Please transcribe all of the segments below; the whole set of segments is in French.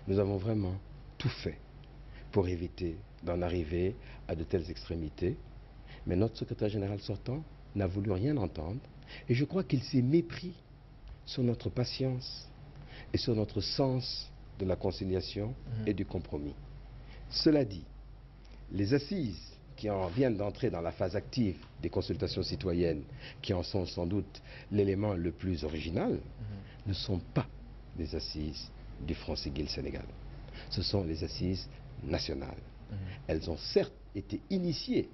nous avons vraiment tout fait pour éviter d'en arriver à de telles extrémités. Mais notre secrétaire général sortant n'a voulu rien entendre. Et je crois qu'il s'est mépris sur notre patience et sur notre sens de la conciliation et du compromis. Cela dit, les assises qui en viennent d'entrer dans la phase active des consultations citoyennes, qui en sont sans doute l'élément le plus original, ne sont pas les assises du Front Siggil Sénégal. Ce sont les assises nationales. Elles ont certes été initiées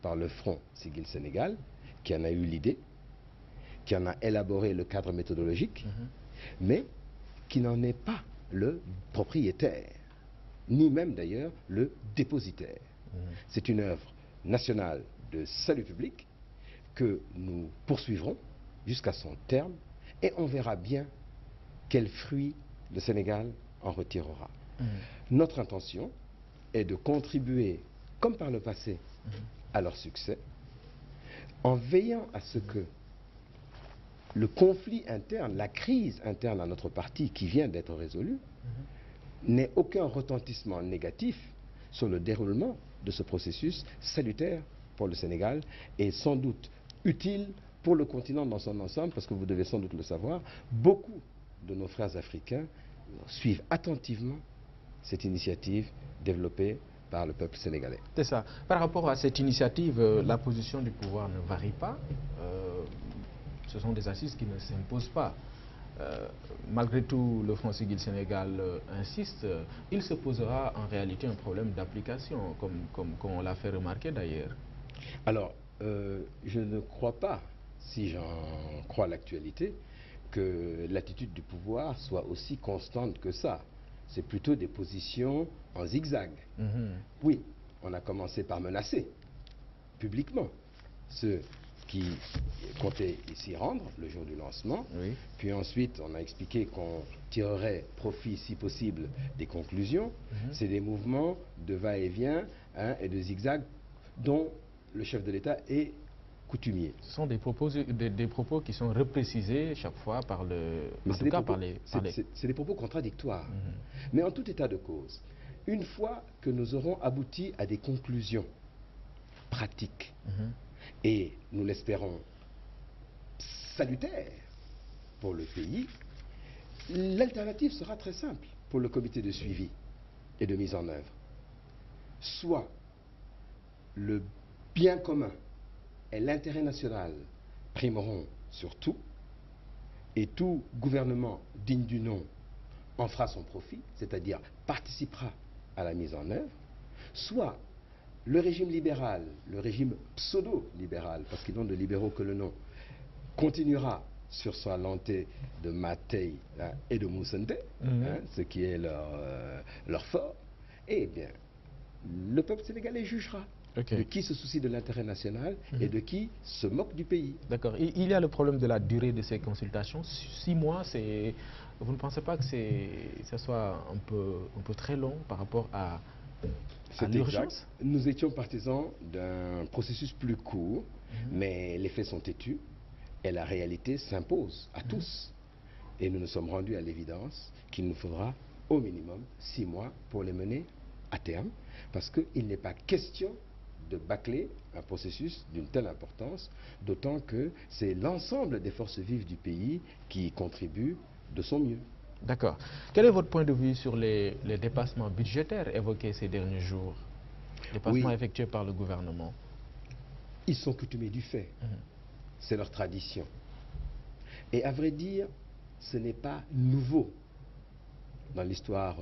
par le Front Siggil Sénégal, qui en a eu l'idée, qui en a élaboré le cadre méthodologique, mais qui n'en est pas le propriétaire, ni même d'ailleurs le dépositaire. C'est une œuvre nationale de salut public que nous poursuivrons jusqu'à son terme et on verra bien quel fruit le Sénégal en retirera. Notre intention est de contribuer, comme par le passé, à leur succès, en veillant à ce que le conflit interne, la crise interne à notre parti qui vient d'être résolue, n'ait aucun retentissement négatif sur le déroulement de ce processus salutaire pour le Sénégal et sans doute utile pour le continent dans son ensemble, parce que vous devez sans doute le savoir, beaucoup de nos frères africains suivent attentivement cette initiative développée par le peuple sénégalais. C'est ça. Par rapport à cette initiative, la position du pouvoir ne varie pas. Ce sont des assises qui ne s'imposent pas. Malgré tout, le Front Siggil Sénégal insiste. Il se posera en réalité un problème d'application, comme on l'a fait remarquer d'ailleurs. Alors, je ne crois pas, si j'en crois l'actualité, que l'attitude du pouvoir soit aussi constante que ça. C'est plutôt des positions en zigzag. Oui, on a commencé par menacer publiquement ceux qui comptaient s'y rendre le jour du lancement. Puis ensuite, on a expliqué qu'on tirerait profit, si possible, des conclusions. C'est des mouvements de va-et-vient et de zigzag dont le chef de l'État est coutumier. Ce sont des propos qui sont reprécisés chaque fois par le... C'est des propos contradictoires. Mais en tout état de cause, une fois que nous aurons abouti à des conclusions pratiques, et nous l'espérons salutaires pour le pays, l'alternative sera très simple pour le comité de suivi et de mise en œuvre. Soit le bien commun et l'intérêt national primeront sur tout, et tout gouvernement digne du nom en fera son profit, c'est-à-dire participera à la mise en œuvre, soit le régime libéral, le régime pseudo-libéral, parce qu'ils n'ont de libéraux que le nom, continuera sur sa lancée de Matei et de Moussente, ce qui est leur fort, et bien, le peuple sénégalais jugera de qui se soucie de l'intérêt national et de qui se moque du pays. D'accord. Il y a le problème de la durée de ces consultations. 6 mois, vous ne pensez pas que ça soit un peu très long par rapport à l'urgence? Nous étions partisans d'un processus plus court, mais les faits sont têtus et la réalité s'impose à tous. Et nous nous sommes rendus à l'évidence qu'il nous faudra au minimum 6 mois pour les mener à terme, parce qu'il n'est pas question de bâcler un processus d'une telle importance, d'autant que c'est l'ensemble des forces vives du pays qui contribuent de son mieux. D'accord. Quel est votre point de vue sur les dépassements budgétaires évoqués ces derniers jours? Dépassements effectués par le gouvernement. Ils sont coutumiers du fait. C'est leur tradition. Et à vrai dire, ce n'est pas nouveau dans l'histoire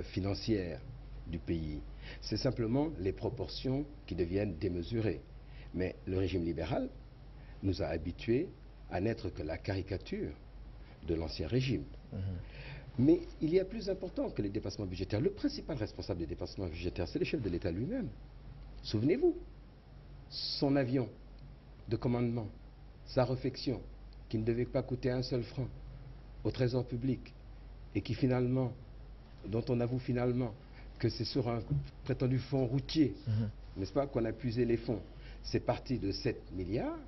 financière du pays. C'est simplement les proportions qui deviennent démesurées. Mais le régime libéral nous a habitués à n'être que la caricature de l'ancien régime. Mais il y a plus important que les dépassements budgétaires. Le principal responsable des dépassements budgétaires, c'est le chef de l'État lui-même. Souvenez-vous, son avion de commandement, sa réfection, qui ne devait pas coûter un seul franc au trésor public, et qui finalement, dont on avoue finalement que c'est sur un prétendu fonds routier, n'est-ce pas, qu'on a puisé les fonds. C'est parti de 7 milliards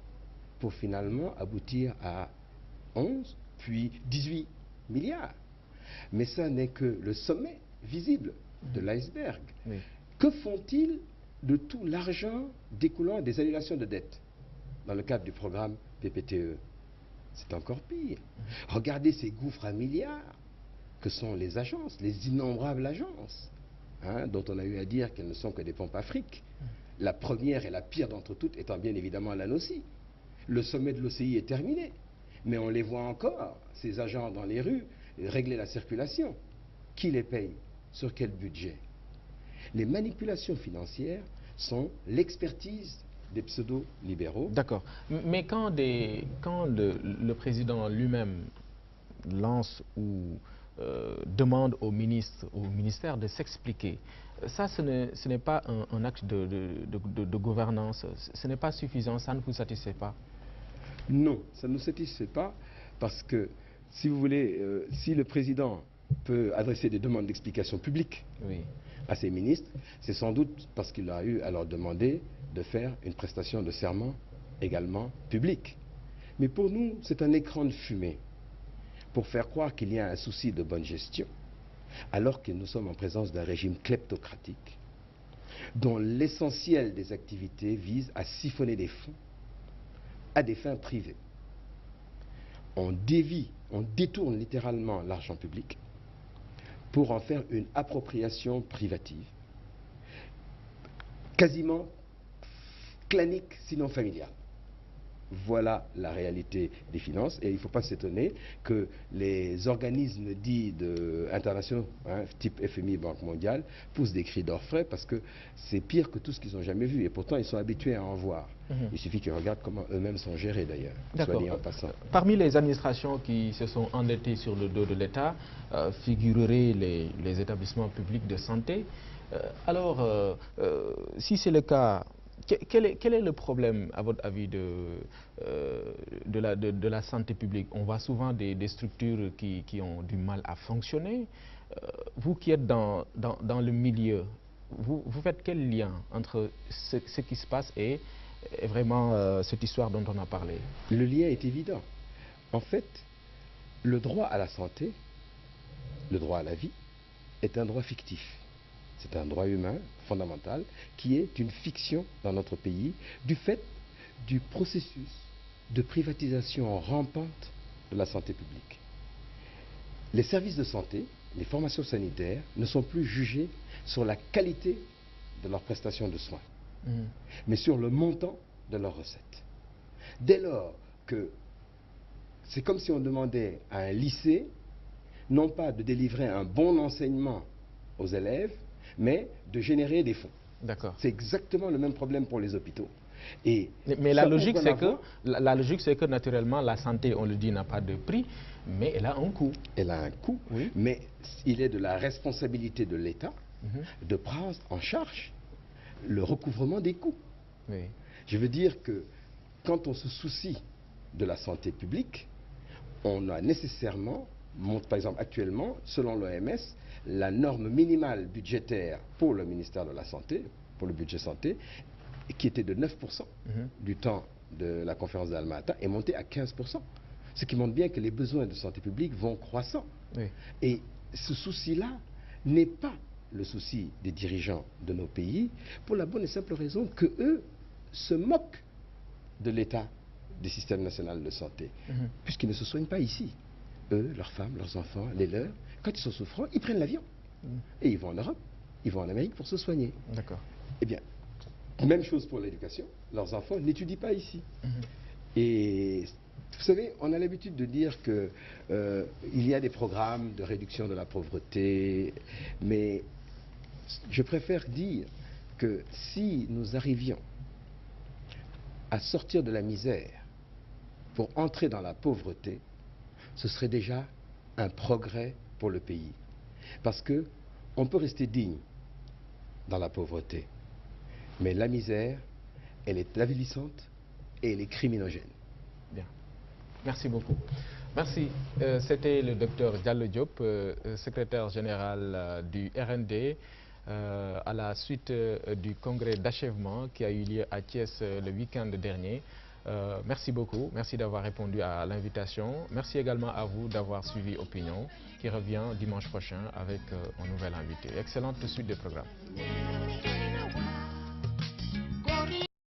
pour finalement aboutir à 11, puis 18 milliards. Mais ça n'est que le sommet visible de l'iceberg. Oui. Que font-ils de tout l'argent découlant des annulations de dettes dans le cadre du programme PPTE? C'est encore pire. Regardez ces gouffres à milliards que sont les agences, les innombrables agences, dont on a eu à dire qu'elles ne sont que des pompes afriques. La première et la pire d'entre toutes étant bien évidemment l'ANOCI. Le sommet de l'OCI est terminé, mais on les voit encore, ces agents dans les rues, régler la circulation. Qui les paye? Sur quel budget? Les manipulations financières sont l'expertise des pseudo-libéraux. D'accord. Mais quand le président lui-même lance ou demande au ministère de s'expliquer, ça, ce n'est pas un acte de gouvernance, ce n'est pas suffisant, ça ne vous satisfait pas? Non, ça ne nous satisfait pas parce que, si vous voulez, si le président peut adresser des demandes d'explication publiques à ses ministres, c'est sans doute parce qu'il a eu à leur demander de faire une prestation de serment également publique. Mais pour nous, c'est un écran de fumée pour faire croire qu'il y a un souci de bonne gestion, alors que nous sommes en présence d'un régime kleptocratique dont l'essentiel des activités vise à siphonner des fonds à des fins privées. On détourne littéralement l'argent public pour en faire une appropriation privative, quasiment clanique, sinon familiale. Voilà la réalité des finances, et il ne faut pas s'étonner que les organismes dits internationaux, type FMI, Banque mondiale, poussent des cris d'orfraie parce que c'est pire que tout ce qu'ils n'ont jamais vu, et pourtant ils sont habitués à en voir. Il suffit qu'ils regardent comment eux-mêmes sont gérés d'ailleurs, soit dit en passant. Parmi les administrations qui se sont endettées sur le dos de l'État, figureraient les établissements publics de santé. Alors, si c'est le cas, quel est le problème, à votre avis, de la santé publique? On voit souvent des structures qui ont du mal à fonctionner. Vous qui êtes dans le milieu, vous faites quel lien entre ce qui se passe et vraiment cette histoire dont on a parlé? Le lien est évident. En fait, le droit à la santé, le droit à la vie, est un droit fictif. C'est un droit humain fondamental qui est une fiction dans notre pays du fait du processus de privatisation rampante de la santé publique. Les services de santé, les formations sanitaires ne sont plus jugés sur la qualité de leurs prestations de soins, mais sur le montant de leurs recettes. Dès lors que c'est comme si on demandait à un lycée non pas de délivrer un bon enseignement aux élèves, mais de générer des fonds. D'accord. C'est exactement le même problème pour les hôpitaux. Mais la logique, c'est que naturellement, la santé, on le dit, n'a pas de prix, mais elle a un coût. Elle a un coût, oui. Mais il est de la responsabilité de l'État de prendre en charge le recouvrement des coûts. Oui. Je veux dire que quand on se soucie de la santé publique, on a nécessairement, par exemple actuellement, selon l'OMS, la norme minimale budgétaire pour le ministère de la Santé, pour le budget santé, qui était de 9% du temps de la conférence d'Alma-Ata, est montée à 15%. Ce qui montre bien que les besoins de santé publique vont croissant. Oui. Et ce souci-là n'est pas le souci des dirigeants de nos pays, pour la bonne et simple raison qu'eux se moquent de l'état du système national de santé, puisqu'ils ne se soignent pas ici. Eux, leurs femmes, leurs enfants, les leurs, quand ils sont souffrants, ils prennent l'avion. Et ils vont en Europe, ils vont en Amérique pour se soigner. D'accord. Eh bien, même chose pour l'éducation. Leurs enfants n'étudient pas ici. Et vous savez, on a l'habitude de dire qu'il y a des programmes de réduction de la pauvreté, mais je préfère dire que si nous arrivions à sortir de la misère pour entrer dans la pauvreté, ce serait déjà un progrès pour le pays. Parce que on peut rester digne dans la pauvreté, mais la misère, elle est avilissante et elle est criminogène. Bien. Merci beaucoup. Merci. C'était le docteur Diallo Diop, secrétaire général du RND, à la suite du congrès d'achèvement qui a eu lieu à Thiès le week-end dernier. Merci beaucoup, merci d'avoir répondu à l'invitation. Merci également à vous d'avoir suivi Opinion, qui revient dimanche prochain avec un nouvel invité. Excellente suite des programmes.